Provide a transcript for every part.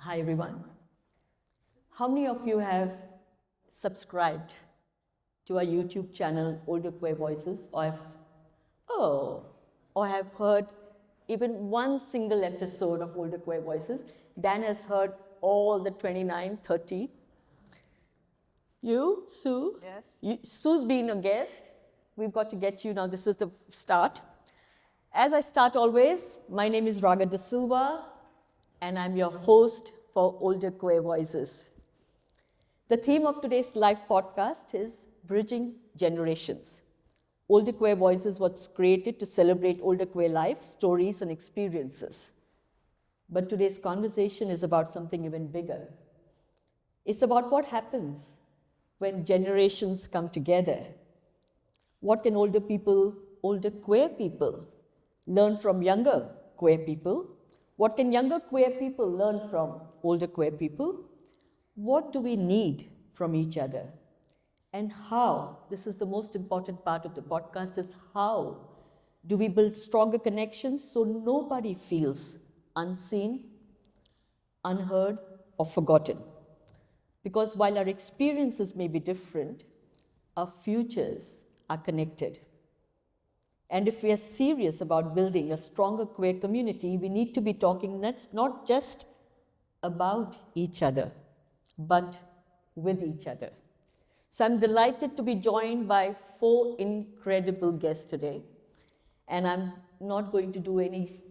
Hi everyone. How many of you have subscribed to our YouTube channel, Older Queer Voices, or have heard even one single episode of Older Queer Voices? Dan has heard all the 29, 30. You, Sue? Yes. Sue's been a guest. We've got to get you now. This is the start. As I start always, my name is Raga D'silva, and I'm your host for Older Queer Voices. The theme of today's live podcast is Bridging Generations. Older Queer Voices was created to celebrate older queer lives, stories, and experiences. But today's conversation is about something even bigger. It's about what happens when generations come together. What can older queer people, learn from younger queer people? What can younger queer people learn from older queer people? What do we need from each other? And how, this is the most important part of the podcast, is how do we build stronger connections so nobody feels unseen, unheard, or forgotten? Because while our experiences may be different, our futures are connected. And if we are serious about building a stronger queer community, we need to be talking not just about each other, but with each other. So I'm delighted to be joined by 4 incredible guests today. And I'm not going to do any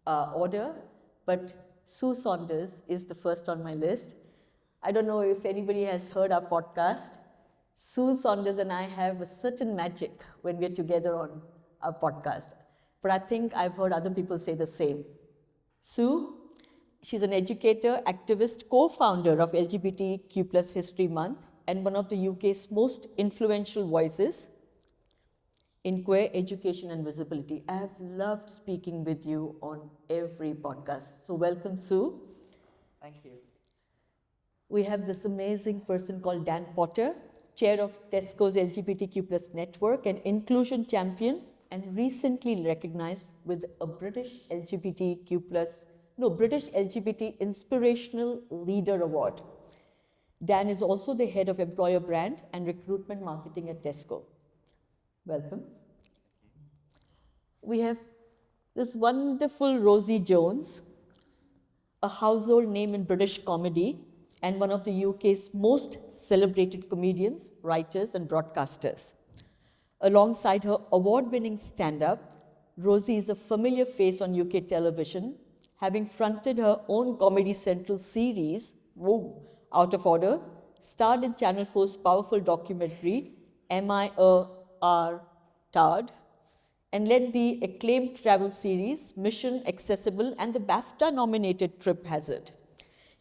order, but Sue Saunders is the first on my list. I don't know if anybody has heard our podcast. Sue Saunders and I have a certain magic when we're together on our podcast. But I think I've heard other people say the same. Sue, she's an educator, activist, co-founder of LGBTQ History Month, and one of the UK's most influential voices in queer education and visibility. I have loved speaking with you on every podcast. So welcome, Sue. Thank you. We have this amazing person called Dan Potter, chair of Tesco's LGBTQ network and inclusion champion, and recently recognized with a British LGBT Inspirational Leader Award. Dan is also the head of employer brand and recruitment marketing at Tesco. Welcome. We have this wonderful Rosie Jones, a household name in British comedy and one of the UK's most celebrated comedians, writers, and broadcasters. Alongside her award-winning stand-up, Rosie is a familiar face on UK television, having fronted her own Comedy Central series, Out of Order, starred in Channel 4's powerful documentary, Am I a R-Tard?, and led the acclaimed travel series, Mission Accessible, and the BAFTA-nominated Trip Hazard.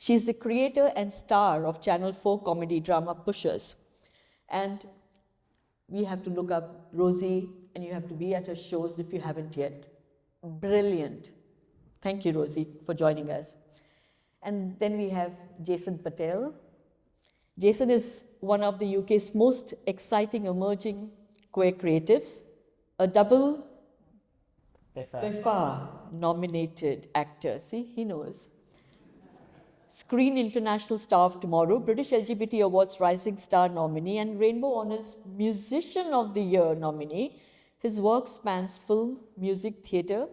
She's the creator and star of Channel 4 comedy drama Pushers. And we have to look up Rosie, and you have to be at her shows if you haven't yet. Brilliant. Thank you, Rosie, for joining us. And then we have Jason Patel. Jason is one of the UK's most exciting emerging queer creatives, a double BAFTA-nominated actor. See, he knows. Screen International Star of Tomorrow, British LGBT Awards Rising Star nominee, and Rainbow Honours Musician of the Year nominee. His work spans film, music, theatre.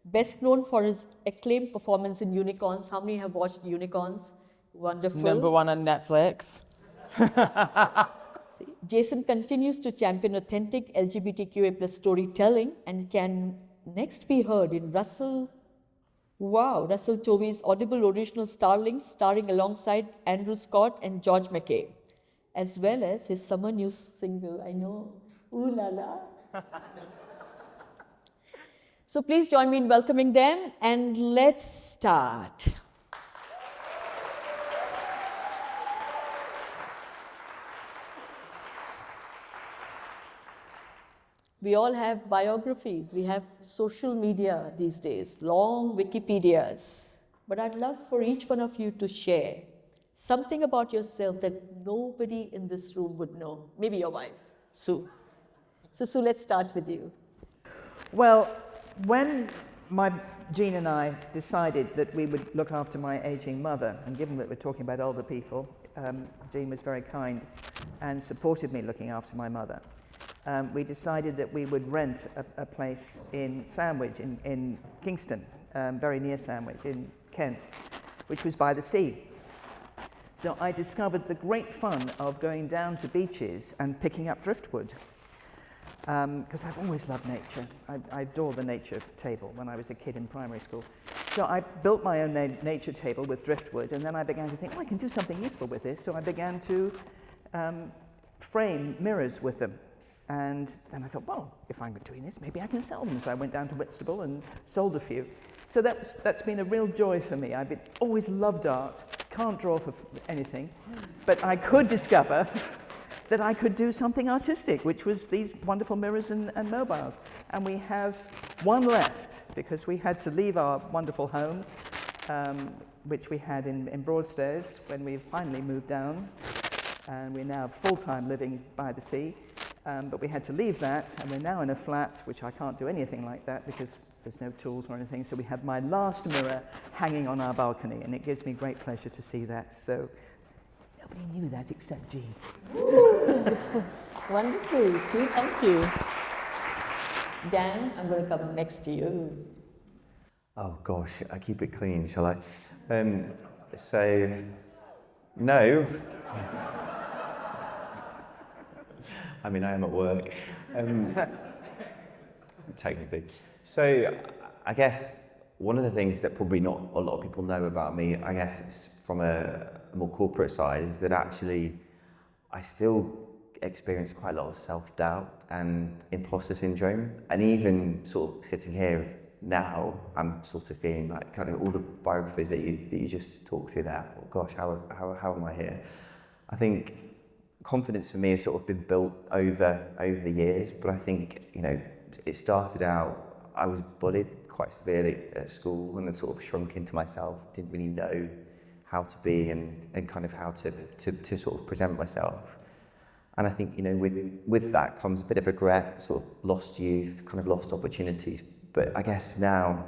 Best known for his acclaimed performance in Unicorns. How many have watched Unicorns? Wonderful. #1 on Netflix. Jason continues to champion authentic LGBTQA+ storytelling and can next be heard in Russell Tovey's Audible original Starlings, starring alongside Andrew Scott and George McKay, as well as his summer new single, I know, Ooh La La. So please join me in welcoming them, and let's start. We all have biographies. We have social media these days, long Wikipedias. But I'd love for each one of you to share something about yourself that nobody in this room would know. Maybe your wife, Sue. So Sue, let's start with you. Well, when Jean and I decided that we would look after my aging mother, and given that we're talking about older people, Jean was very kind and supported me looking after my mother. We decided that we would rent a place in Sandwich, in Kingston, very near Sandwich, in Kent, which was by the sea. So I discovered the great fun of going down to beaches and picking up driftwood. Because I've always loved nature. I adore the nature table when I was a kid in primary school. So I built my own nature table with driftwood, and then I began to think, I can do something useful with this. So I began to frame mirrors with them. And then I thought, well, if I'm doing this, maybe I can sell them. So I went down to Whitstable and sold a few. So that's been a real joy for me. I've always loved art, can't draw for anything, but I could discover that I could do something artistic, which was these wonderful mirrors and mobiles. And we have one left, because we had to leave our wonderful home, which we had in Broadstairs when we finally moved down. And we're now full-time living by the sea. But we had to leave that, and we're now in a flat, which I can't do anything like that because there's no tools or anything. So we have my last mirror hanging on our balcony, and it gives me great pleasure to see that. So nobody knew that except Jean. Wonderful. See, thank you. Dan, I'm going to come next to you. Oh gosh, I keep it clean, shall I? So, no. I mean, I am at work, technically. So, I guess one of the things that probably not a lot of people know about me, I guess from a more corporate side, is that actually I still experience quite a lot of self-doubt and imposter syndrome. And even sort of sitting here now, I'm sort of feeling like kind of all the biographies that you just talked through there. Oh gosh, how am I here? I think confidence for me has sort of been built over the years, but I think, you know, it started out, I was bullied quite severely at school and then sort of shrunk into myself, didn't really know how to be and kind of how to sort of present myself. And I think, you know, with that comes a bit of regret, sort of lost youth, kind of lost opportunities. But I guess now,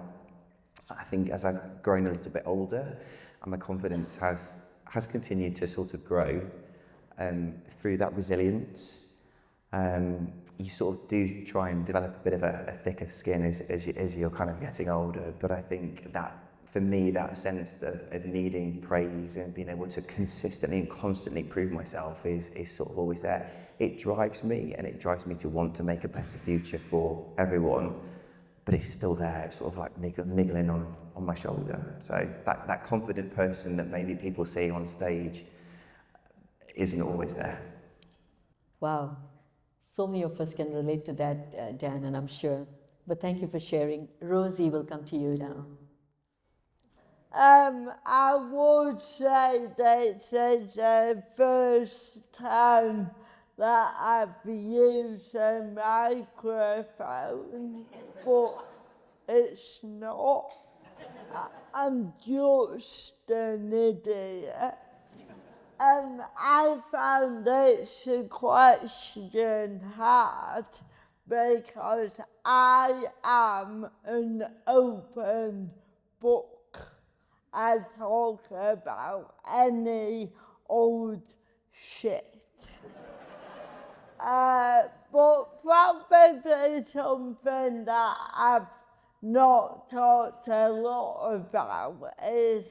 I think as I've grown a little bit older and my confidence has continued to sort of grow, through that resilience, you sort of do try and develop a bit of a thicker skin as you're kind of getting older. But I think that, for me, that sense of needing praise and being able to consistently and constantly prove myself is sort of always there. It drives me, and it drives me to want to make a better future for everyone. But it's still there, it's sort of like niggling on my shoulder. So that confident person that maybe people see on stage isn't always there. Wow. So many of us can relate to that, Dan, and I'm sure. But thank you for sharing. Rosie, will come to you now. I would say this is the first time that I've used a microphone, but it's not. I'm just an idiot. I found this question hard because I am an open book. I talk about any old shit. But probably something that I've not talked a lot about is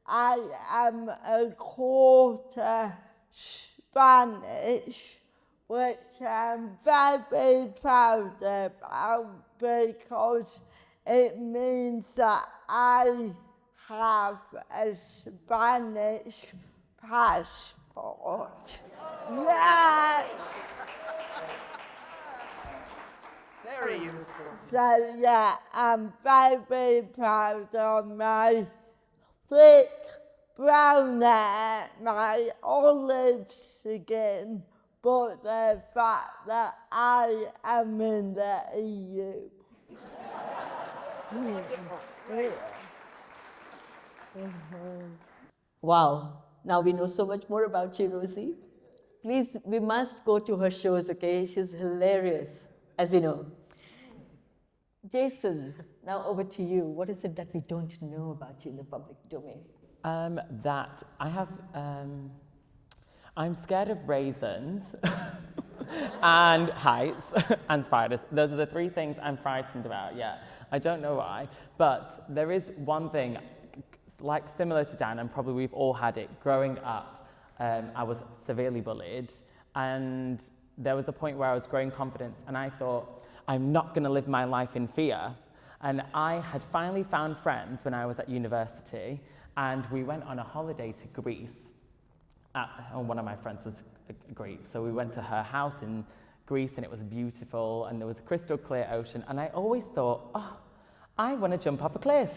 I am a quarter Spanish, which I'm very proud about because it means that I have a Spanish passport. Yes! Very useful. So yeah, I'm very proud of my thick brown hair, my olive skin, but the fact that I am in the EU. Wow. Now we know so much more about you, Rosie. Please, we must go to her shows, okay? She's hilarious, as we know. Jason, now over to you. What is it that we don't know about you in the public domain? That I have, I'm scared of raisins and heights and spiders. Those are the three things I'm frightened about, yeah. I don't know why, but there is one thing, like similar to Dan, and probably we've all had it. Growing up, I was severely bullied, and there was a point where I was growing confidence, and I thought, I'm not going to live my life in fear. And I had finally found friends when I was at university, and we went on a holiday to Greece. And one of my friends was Greek, so we went to her house in Greece, and it was beautiful, and there was a crystal clear ocean, and I always thought, oh, I want to jump off a cliff.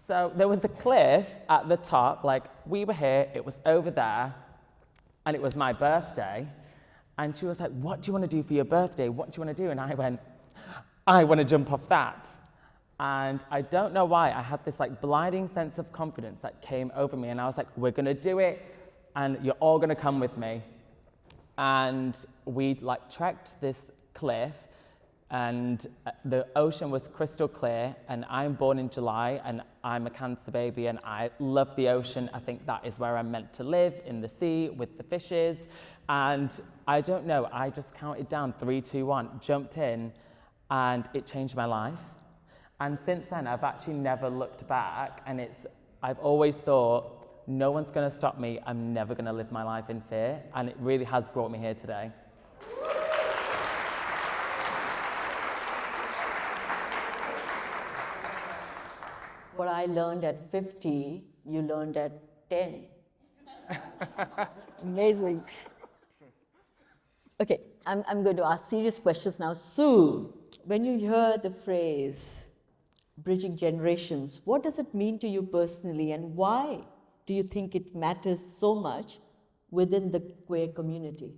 So there was a cliff at the top, like we were here, it was over there, and it was my birthday. And she was like, what do you want to do for your birthday? What do you want to do? And I went, I want to jump off that. And I don't know why, I had this like blinding sense of confidence that came over me. And I was like, we're going to do it, and you're all going to come with me. And we like trekked this cliff, and the ocean was crystal clear, and I'm born in July, and I'm a Cancer baby, and I love the ocean. I think that is where I'm meant to live, in the sea with the fishes. And I don't know, I just counted down 3, 2, 1, jumped in, and it changed my life. And since then, I've actually never looked back, and I've always thought, no one's going to stop me. I'm never going to live my life in fear, and it really has brought me here today. What I learned at 50, you learned at 10. Amazing. Okay, I'm going to ask serious questions now. Sue, when you hear the phrase bridging generations, what does it mean to you personally, and why do you think it matters so much within the queer community?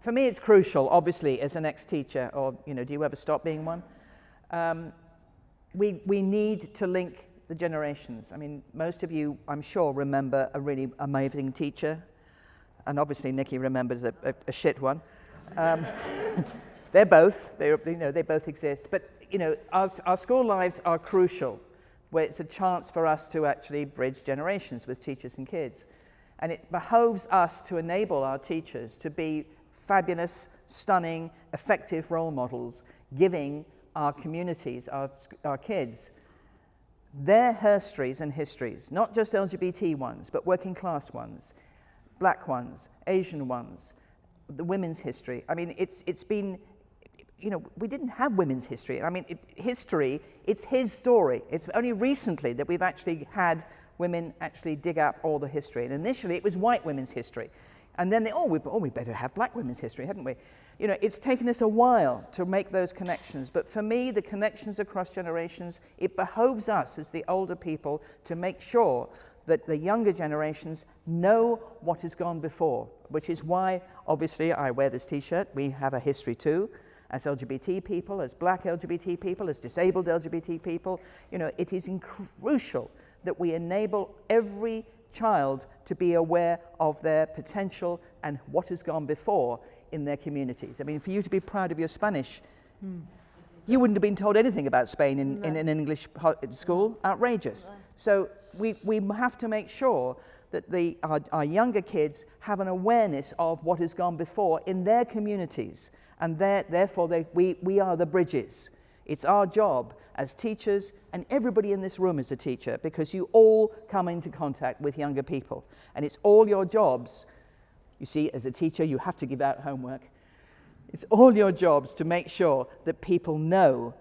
For me, it's crucial, obviously, as an ex-teacher, or, do you ever stop being one? We need to link the generations. I mean, most of you, I'm sure, remember a really amazing teacher, and obviously Nikki remembers a shit one. They both exist. But, our school lives are crucial, where it's a chance for us to actually bridge generations with teachers and kids. And it behoves us to enable our teachers to be fabulous, stunning, effective role models, giving our communities, our kids, their histories and histories, not just LGBT ones, but working class ones, black ones, Asian ones, the women's history. I mean, it's been, we didn't have women's history. I mean, history, it's his story. It's only recently that we've actually had women actually dig up all the history. And initially, it was white women's history. And then we better have black women's history, hadn't we? It's taken us a while to make those connections. But for me, the connections across generations, it behoves us as the older people to make sure that the younger generations know what has gone before, which is why, obviously, I wear this T-shirt. We have a history too, as LGBT people, as black LGBT people, as disabled LGBT people. It is crucial that we enable every child to be aware of their potential and what has gone before in their communities. I mean, for you to be proud of your Spanish, you wouldn't have been told anything about Spain in an English school. Outrageous. So we have to make sure that our younger kids have an awareness of what has gone before in their communities, and therefore we are the bridges. It's our job as teachers, and everybody in this room is a teacher, because you all come into contact with younger people. And it's all your jobs. You see, as a teacher, you have to give out homework. It's all your jobs to make sure that people know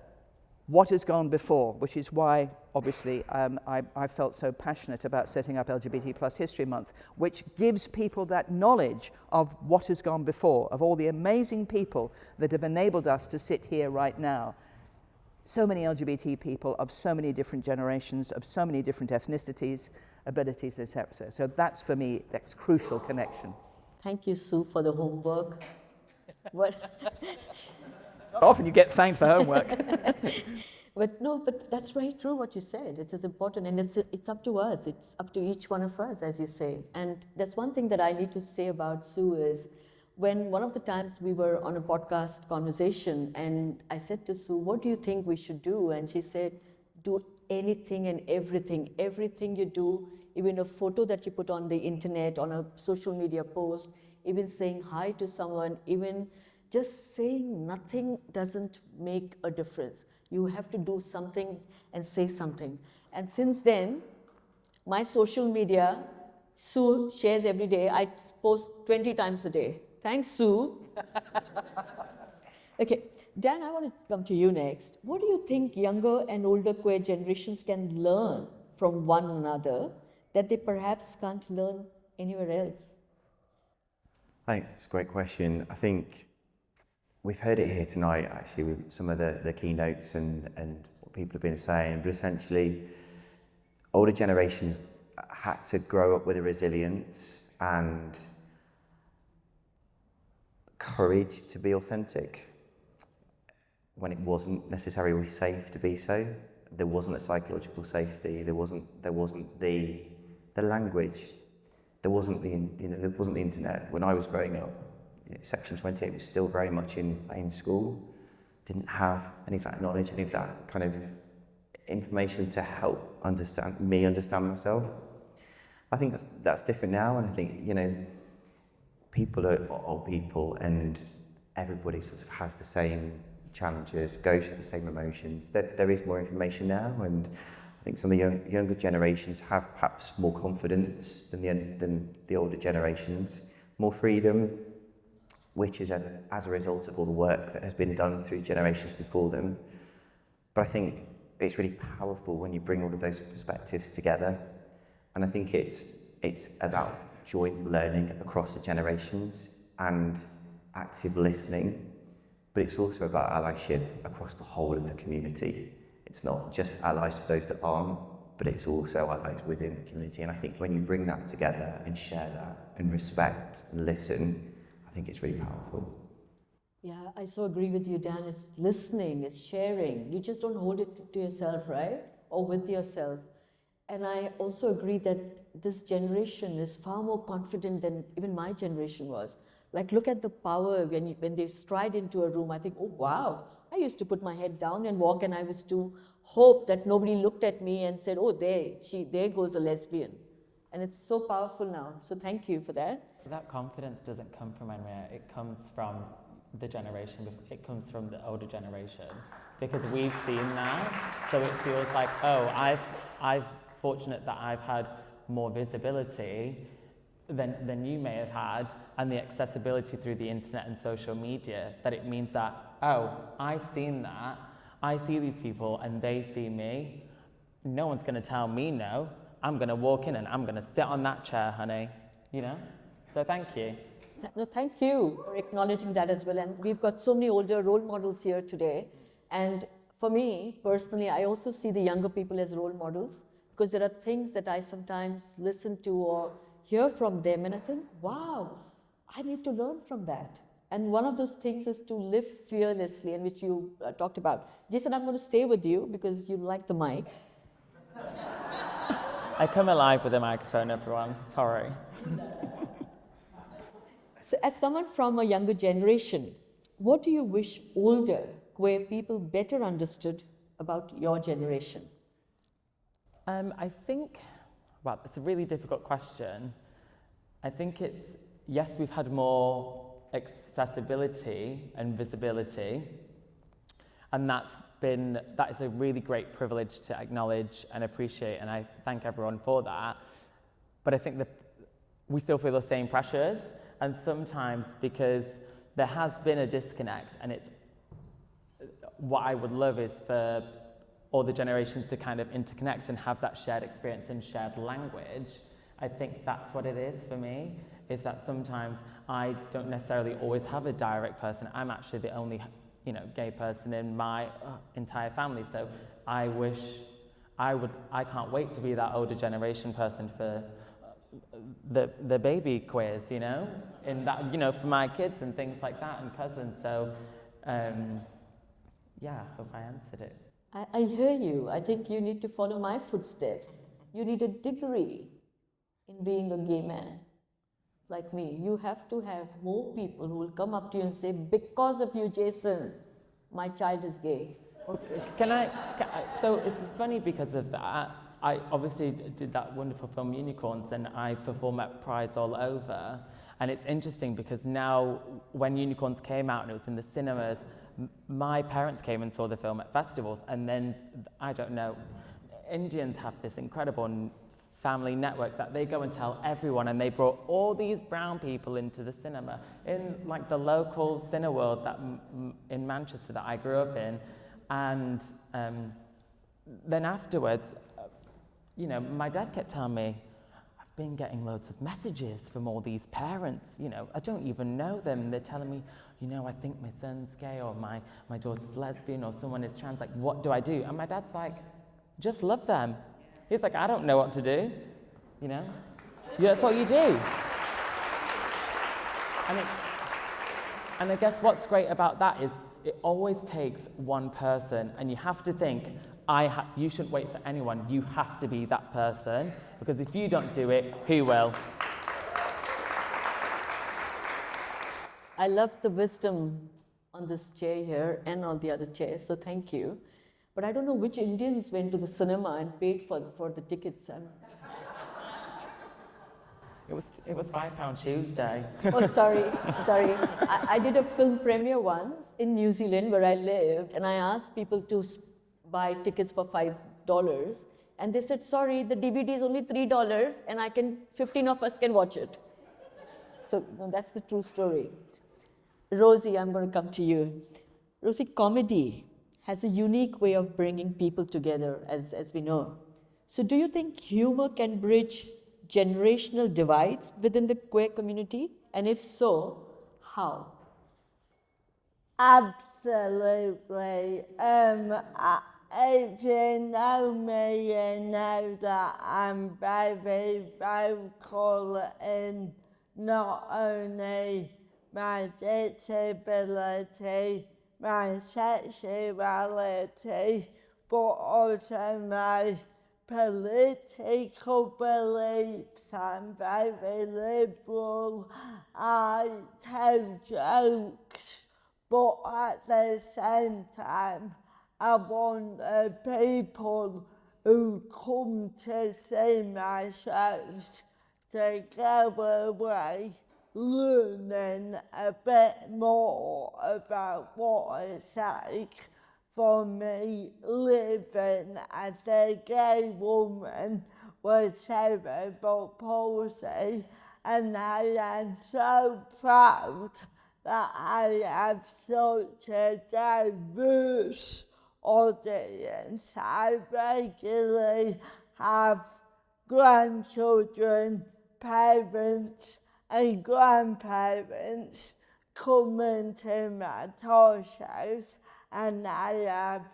what has gone before, which is why, obviously, I felt so passionate about setting up LGBT History Month, which gives people that knowledge of what has gone before, of all the amazing people that have enabled us to sit here right now. So many LGBT people of so many different generations, of so many different ethnicities, abilities, etc. So that's, for me, that's crucial connection. Thank you, Sue, for the homework. Often you get thanked for homework. But that's very true what you said. It is important, and it's up to us. It's up to each one of us, as you say. And there's one thing that I need to say about Sue is, when one of the times we were on a podcast conversation and I said to Sue, what do you think we should do? And she said, do anything and everything you do, even a photo that you put on the internet, on a social media post, even saying hi to someone, even just saying nothing doesn't make a difference. You have to do something and say something. And since then, my social media, Sue shares every day. I post 20 times a day. Thanks, Sue. Okay, Dan, I want to come to you next. What do you think younger and older queer generations can learn from one another that they perhaps can't learn anywhere else? I think it's a great question. I think we've heard it here tonight, actually, with some of the keynotes and what people have been saying, but essentially, older generations had to grow up with a resilience and courage to be authentic when it wasn't necessarily safe to be so. There wasn't a psychological safety. There wasn't the language. There wasn't the internet. When I was growing up, Section 28 was still very much in school. Didn't have any of that knowledge, any of that kind of information to help understand myself. I think that's different now, and I think people are old people, and everybody sort of has the same challenges, goes through the same emotions. There is more information now, and I think some of the younger generations have perhaps more confidence than the older generations, more freedom, which is as a result of all the work that has been done through generations before them. But I think it's really powerful when you bring all of those perspectives together, and I think it's about joint learning across the generations and active listening, but it's also about allyship across the whole of the community. It's not just allies to those that aren't, but it's also allies within the community. And I think when you bring that together and share that and respect and listen, I think it's really powerful. Yeah, I so agree with you, Dan. It's listening, it's sharing. You just don't hold it to yourself, right? Or with yourself. And I also agree that this generation is far more confident than even my generation was. Like, look at the power when they stride into a room. I think, oh, wow. I used to put my head down and walk, and I was to hope that nobody looked at me and said, oh, there goes a lesbian. And it's so powerful now. So thank you for that. That confidence doesn't come from anywhere. It comes from the generation. It comes from the older generation, because we've seen that. So it feels like, oh, I've fortunate that I've had more visibility than you may have had, and the accessibility through the internet and social media, that it means that, oh, I've seen that, I see these people and they see me, no one's going to tell me no, I'm going to walk in and I'm going to sit on that chair, honey, so thank you. No, thank you for acknowledging that as well. And we've got so many older role models here today, and for me personally, I also see the younger people as role models, because there are things that I sometimes listen to or hear from them, and I think, wow, I need to learn from that. And one of those things is to live fearlessly, and which you talked about. Jason, I'm going to stay with you because you like the mic. I come alive with a microphone, everyone. Sorry. So as someone from a younger generation, what do you wish older queer people better understood about your generation? I think, well, it's a really difficult question. I think yes, we've had more accessibility and visibility, and that is a really great privilege to acknowledge and appreciate, and I thank everyone for that. But I think that we still feel the same pressures, and sometimes because there has been a disconnect, and what I would love is for all the generations to kind of interconnect and have that shared experience and shared language. I think that's what it is for me, is that sometimes I don't necessarily always have a direct person. I'm actually the only, gay person in my entire family. So I can't wait to be that older generation person for the baby queers, in that, for my kids and things like that and cousins. So, hope I answered it. I hear you. I think you need to follow my footsteps. You need a degree in being a gay man. like me. You have to have more people who will come up to you and say, because of you, Jason, my child is gay. So it's funny because of that. I obviously did that wonderful film Unicorns, and I perform at Prides all over. And it's interesting because now when Unicorns came out and it was in the cinemas, my parents came and saw the film at festivals, and then, I don't know, Indians have this incredible family network that they go and tell everyone, and they brought all these brown people into the cinema in like the local Cineworld that in Manchester that I grew up in. And then afterwards, you know, my dad kept telling me, I've been getting loads of messages from all these parents, you know, I don't even know them. They're telling me, you know, I think my son's gay, or my daughter's lesbian, or someone is trans, like, what do I do? And my dad's like, just love them. He's like, I don't know what to do, you know? Yeah, that's what you do. And I guess what's great about that is it always takes one person, and you have to think, you shouldn't wait for anyone. You have to be that person, because if you don't do it, who will? I love the wisdom on this chair here and on the other chair, so thank you. But I don't know which Indians went to the cinema and paid for the tickets. It was £5 Tuesday. Oh, sorry. I did a film premiere once in New Zealand where I lived, and I asked people to buy tickets for $5, and they said, sorry, the DVD is only $3, and 15 of us can watch it. So no, that's the true story. Rosie, I'm going to come to you. Rosie, comedy has a unique way of bringing people together, as we know. So do you think humor can bridge generational divides within the queer community? And if so, how? Absolutely. If you know me, you know that I'm very vocal in not only my disability, my sexuality, but also my political beliefs. I'm very liberal. I tell jokes, but at the same time, I want the people who come to see my shows to go away learning a bit more about what it's like for me living as a gay woman with cerebral palsy, and I am so proud that I have such a diverse audience. I regularly have grandchildren, parents and grandparents coming to my talk shows, and I have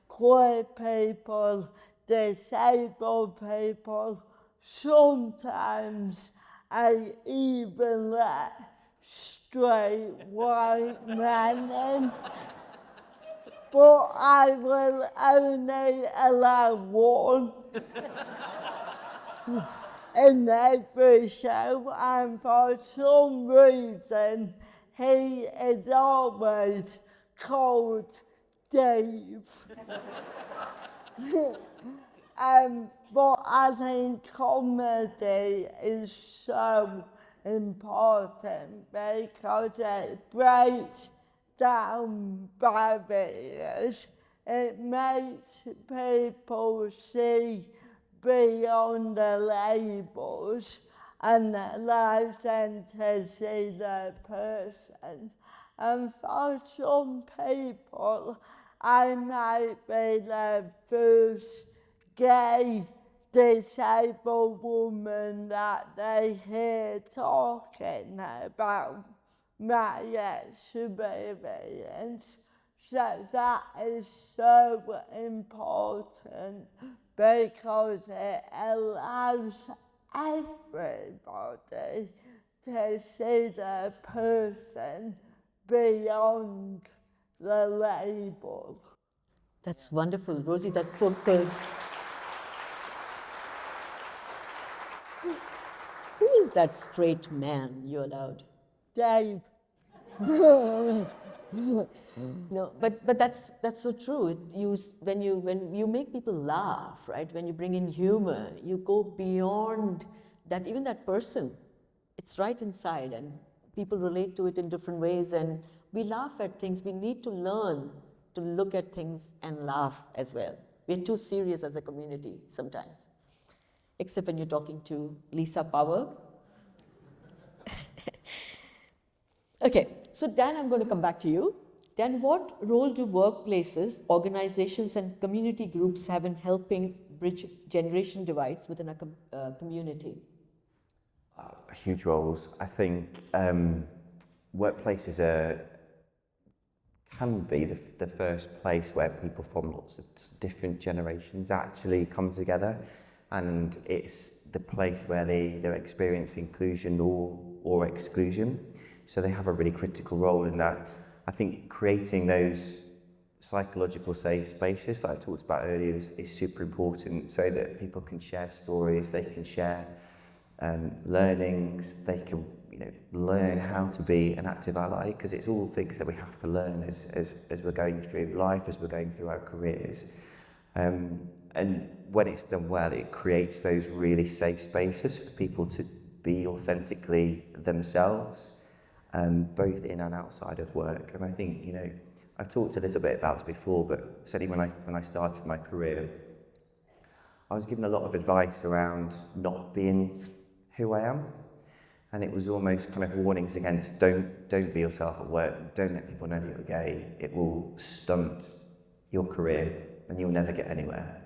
queer people, disabled people. Sometimes I even let straight white men in, but I will only allow one in every show, and for some reason he is always called Dave. But I think comedy is so important because it breaks down barriers. It makes people see beyond the labels and allows them to see the person. And for some people, I might be the first gay disabled woman that they hear talking about my experience. So that is so important because it allows everybody to see the person beyond the label. That's wonderful, Rosie. That's so good. Who is that straight man. You're allowed. Dave. No, but that's so true. When you make people laugh, right? When you bring in humor, you go beyond that. Even that person, it's right inside, and people relate to it in different ways. And we laugh at things. We need to learn to look at things and laugh as well. We're too serious as a community sometimes, except when you're talking to Lisa Power. Okay, so Dan, I'm going to come back to you. Dan, what role do workplaces, organizations, and community groups have in helping bridge generation divides within a community? Huge roles. I think workplaces can be the first place where people from lots of different generations actually come together, and it's the place where they're experiencing inclusion or exclusion. So they have a really critical role in that. I think creating those psychological safe spaces that I talked about earlier is super important, so that people can share stories, they can share learnings, they can learn how to be an active ally, because it's all things that we have to learn as we're going through life, as we're going through our careers. And when it's done well, it creates those really safe spaces for people to be authentically themselves, both in and outside of work. And I think, I've talked a little bit about this before, but certainly when I started my career, I was given a lot of advice around not being who I am. And it was almost kind of warnings against don't be yourself at work, don't let people know that you're gay. It will stunt your career and you'll never get anywhere.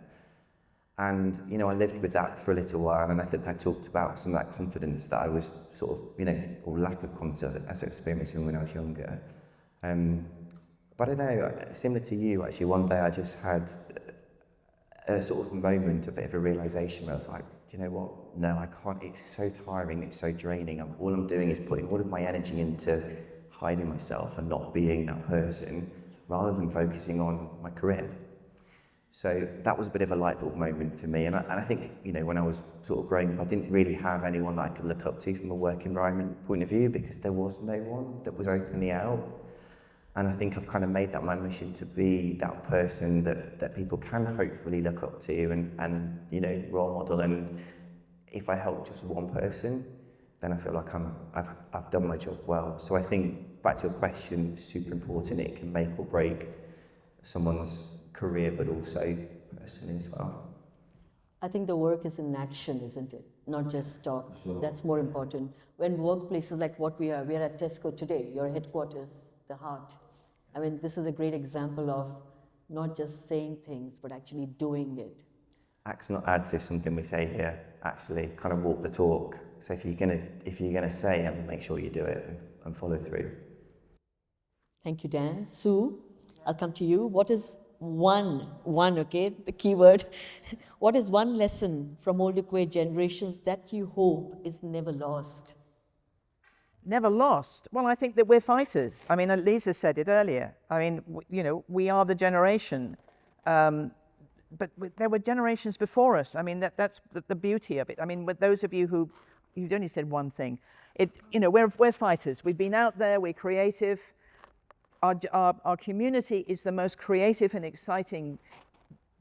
And, I lived with that for a little while, and I think I talked about some of that confidence that I was sort of, or lack of confidence as I experienced when I was younger. But I don't know, similar to you, actually, one day I just had a sort of moment, a bit of a realisation where I was like, do you know what? No, I can't. It's so tiring, it's so draining. All I'm doing is putting all of my energy into hiding myself and not being that person, rather than focusing on my career. So that was a bit of a light bulb moment for me. And I think, when I was sort of growing up, I didn't really have anyone that I could look up to from a work environment point of view, because there was no one that was openly out. And I think I've kind of made that my mission to be that person that people can hopefully look up to and role model. And if I help just one person, then I feel like I've done my job well. So I think, back to your question, super important. It can make or break someone's career, but also personally as well. I think the work is in action, isn't it? Not just talk. Sure. That's more important. When workplaces like what we're at Tesco today, your headquarters, the heart. I mean, this is a great example of not just saying things, but actually doing it. Acts not ads is something we say here. Actually, kind of walk the talk. So if you're gonna say it, make sure you do it and follow through. Thank you, Dan. Sue, I'll come to you. What is one, okay, the key word. What is one lesson from older queer generations that you hope is never lost? Never lost. Well, I think that we're fighters. I mean, Lisa said it earlier. I mean, we are the generation, but there were generations before us. I mean, that's the beauty of it. I mean, with those of you you've only said one thing. We're fighters. We've been out there. We're creative. Our community is the most creative and exciting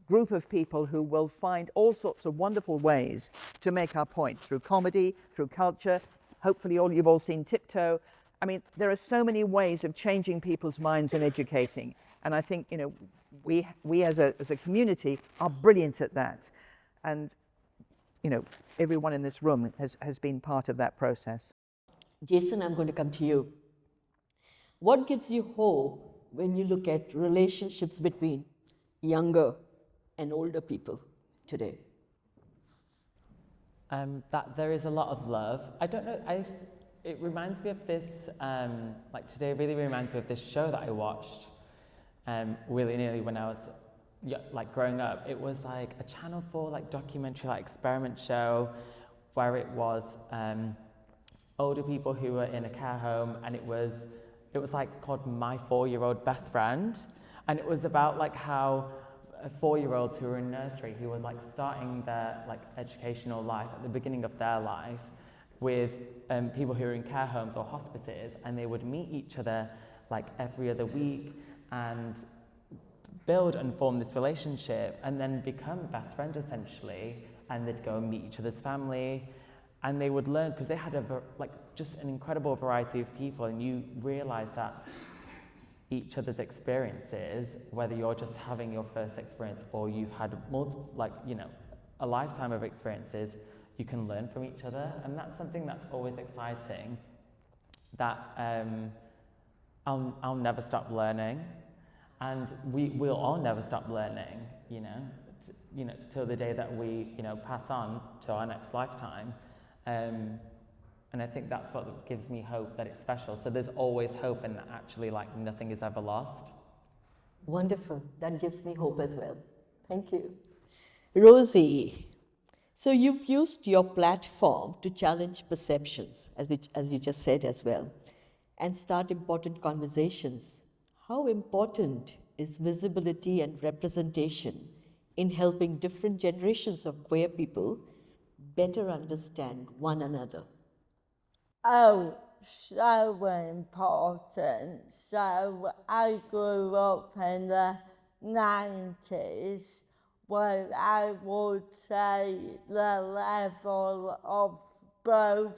group of people who will find all sorts of wonderful ways to make our point, through comedy, through culture. Hopefully you've all seen Tiptoe. I mean, there are so many ways of changing people's minds and educating. And I think, we as a community are brilliant at that. And, everyone in this room has been part of that process. Jason, I'm going to come to you. What gives you hope when you look at relationships between younger and older people today? That there is a lot of love. I don't know, it reminds me of this, today really reminds me of this show that I watched really nearly when I was growing up. It was like a Channel 4 documentary experiment show where it was older people who were in a care home, and it was called My 4-Year-Old Best Friend, and it was about how 4-year-olds who were in nursery, who were starting their educational life at the beginning of their life, with people who are in care homes or hospices, and they would meet each other like every other week and build and form this relationship and then become best friends essentially, and they'd go and meet each other's family, and they would learn because they had just an incredible variety of people, and you realize that each other's experiences, whether you're just having your first experience or you've had multiple, a lifetime of experiences, you can learn from each other, and that's something that's always exciting, that I'll never stop learning, and we'll all never stop learning, till the day that we, pass on to our next lifetime. And I think that's what gives me hope, that it's special. So there's always hope, and actually nothing is ever lost. Wonderful. That gives me hope as well. Thank you. Rosie, so you've used your platform to challenge perceptions, as you just said as well, and start important conversations. How important is visibility and representation in helping different generations of queer people better understand one another? Oh, so important. So I grew up in the 90s, where I would say the level of both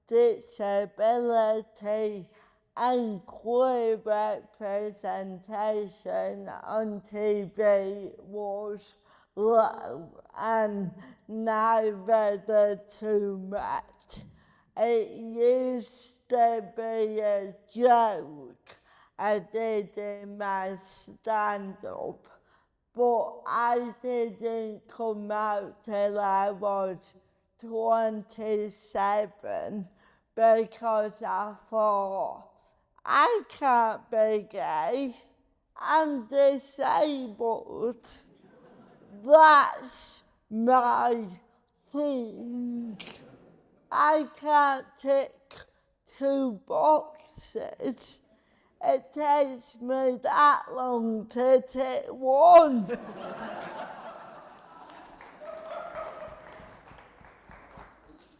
disability and queer representation on TV was low, and neither the two met. It used to be a joke I did in my stand-up, but I didn't come out till I was 27 because I thought, I can't be gay, I'm disabled. That's my thing. I can't tick 2 boxes. It takes me that long to tick 1.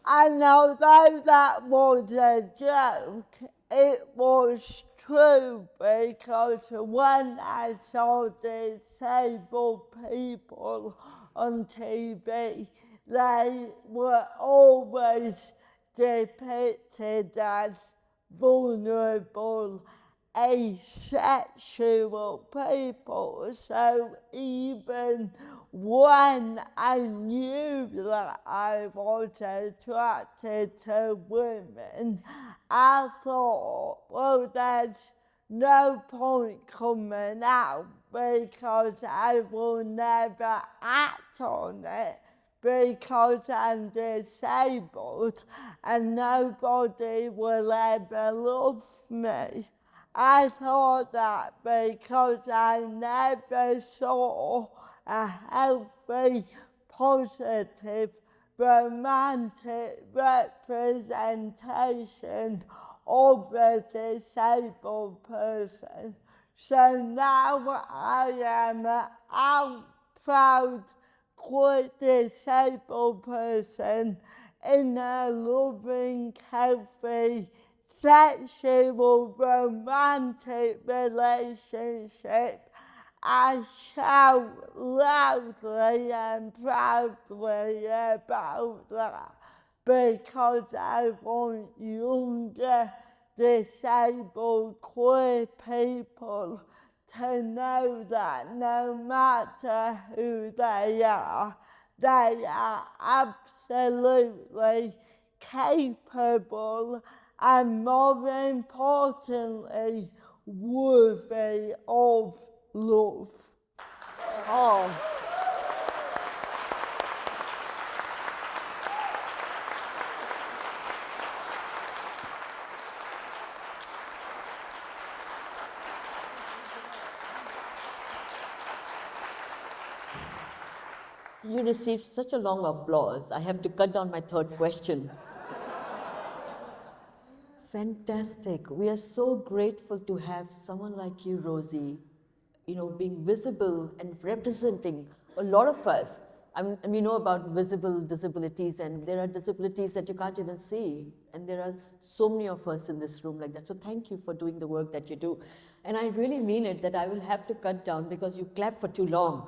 And although that was a joke, it was true, because when I saw disabled people on TV, they were always depicted as vulnerable, asexual people. So even when I knew that I was attracted to women, I thought, well, there's no point coming out because I will never act on it, because I'm disabled and nobody will ever love me. I thought that because I never saw a healthy, positive, romantic representation of a disabled person. So now I am a proud, queer disabled person in a loving, healthy, sexual, romantic relationship. I shout loudly and proudly about that, because I want younger, disabled, queer people to know that no matter who they are absolutely capable and, more importantly, worthy of love. Oh. You received such a long applause. I have to cut down my third question. Fantastic. We are so grateful to have someone like you, Rosie, being visible and representing a lot of us. And we know about visible disabilities, and there are disabilities that you can't even see. And there are so many of us in this room like that. So thank you for doing the work that you do. And I really mean it, that I will have to cut down because you clap for too long.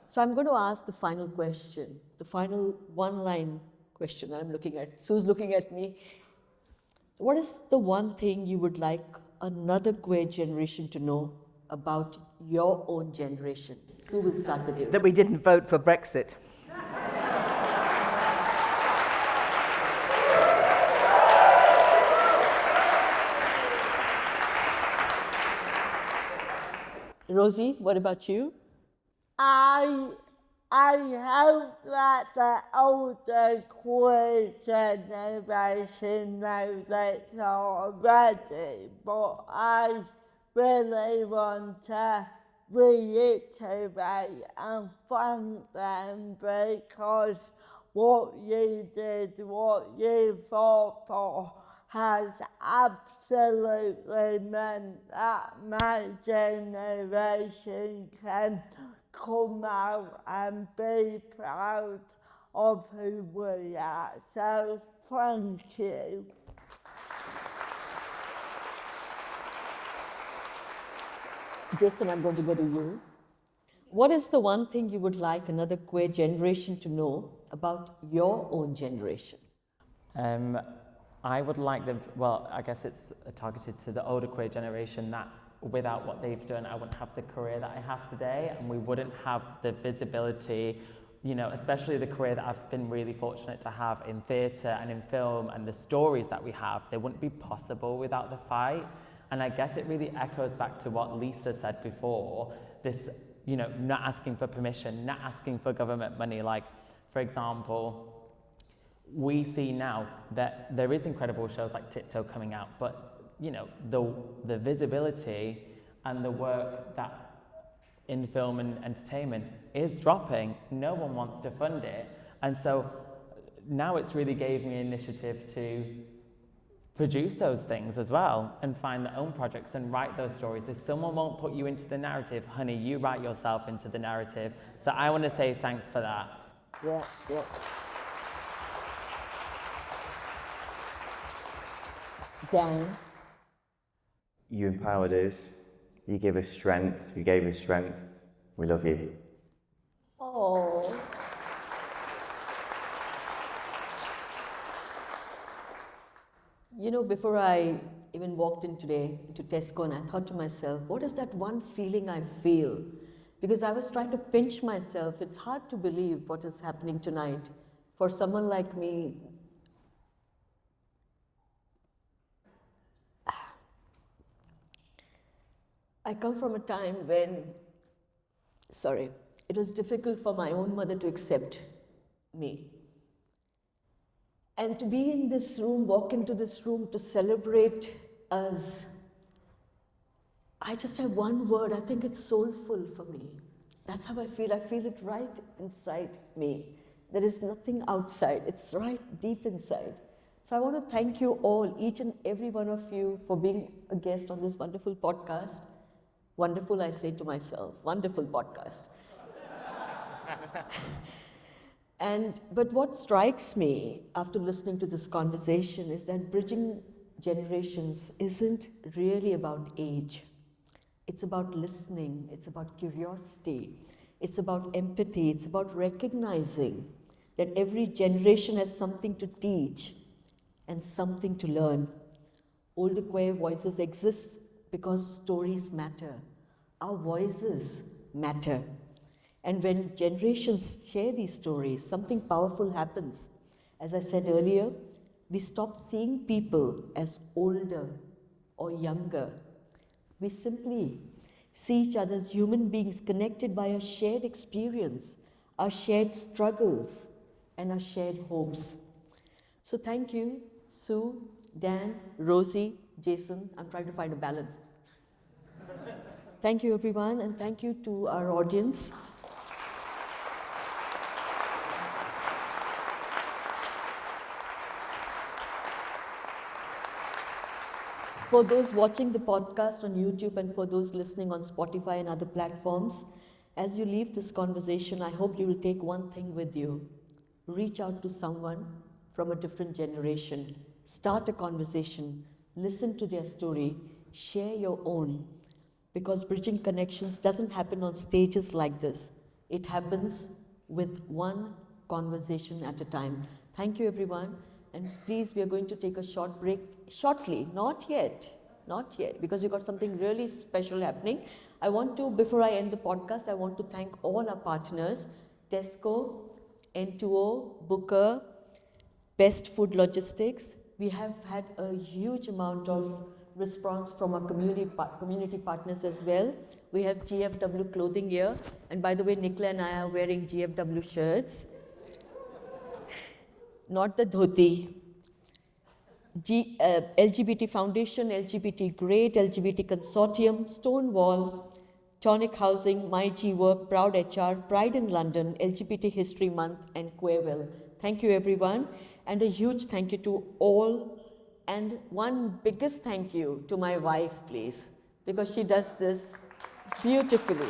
So I'm going to ask the final question, the final one-line question that I'm looking at. Sue's looking at me. What is the one thing you would like another queer generation to know about your own generation? Sue, we'll start with you. That we didn't vote for Brexit. Rosie, what about you? I hope that the older queer generation knows it already, but I really want to reiterate and thank them, because what you did, what you fought for, has absolutely meant that my generation can come out and be proud of who we are. So thank you. Jason, I'm going to go to you. What is the one thing you would like another queer generation to know about your own generation? I would like them, well, I guess it's targeted to the older queer generation, that without what they've done, I wouldn't have the career that I have today, and we wouldn't have the visibility, you know, especially the career that I've been really fortunate to have in theatre and in film, and the stories that we have, they wouldn't be possible without the fight. And I guess it really echoes back to what Lisa said before, this, you know, not asking for permission, not asking for government money. Like, for example, we see now that there is incredible shows like Tiptoe coming out, but, you know, the visibility and the work that in film and entertainment is dropping. No one wants to fund it. And so now it's really gave me initiative to produce those things as well and find their own projects and write those stories. If someone won't put you into the narrative, honey, you write yourself into the narrative. So I want to say thanks for that. Yeah. Dan? You empowered us, you give us strength, you gave us strength. We love you. Oh. You know, before I even walked in today to Tesco, and I thought to myself, what is that one feeling I feel? Because I was trying to pinch myself. It's hard to believe what is happening tonight. For someone like me, I come from a time when, it was difficult for my own mother to accept me. And to be in this room, walk into this room to celebrate us, I just have one word. I think it's soulful for me. That's how I feel. I feel it right inside me. There is nothing outside. It's right deep inside. So I want to thank you all, each and every one of you, for being a guest on this wonderful podcast. Wonderful, I say to myself. Wonderful podcast. But what strikes me after listening to this conversation is that bridging generations isn't really about age. It's about listening, it's about curiosity, it's about empathy, it's about recognizing that every generation has something to teach and something to learn. Older queer voices exist because stories matter. Our voices matter. And when generations share these stories, something powerful happens. As I said earlier, we stop seeing people as older or younger. We simply see each other as human beings connected by a shared experience, our shared struggles, and our shared hopes. So thank you, Sue, Dan, Rosie, Jason. I'm trying to find a balance. Thank you, everyone, and thank you to our audience. For those watching the podcast on YouTube and for those listening on Spotify and other platforms, As you leave this conversation, I hope you will take one thing with you. Reach out to someone from a different generation. Start a conversation. Listen to their story. Share your own. Because bridging connections doesn't happen on stages like this. It happens with one conversation at a time. Thank you, everyone. And please, we are going to take a short break shortly. Not yet, because we've got something really special happening. I want to, before I end the podcast, I want to thank all our partners, Tesco, N2O, Booker, Best Food Logistics. We have had a huge amount of response from our community partners as well. We have GFW clothing here. And by the way, Nicola and I are wearing GFW shirts. Not the dhoti. LGBT Foundation, LGBT Great, LGBT Consortium, Stonewall, Tonic Housing, My G Work, Proud HR, Pride in London, LGBT History Month, and Quaywell. Thank you, everyone. And a huge thank you to all. And one biggest thank you to my wife, please, because she does this beautifully.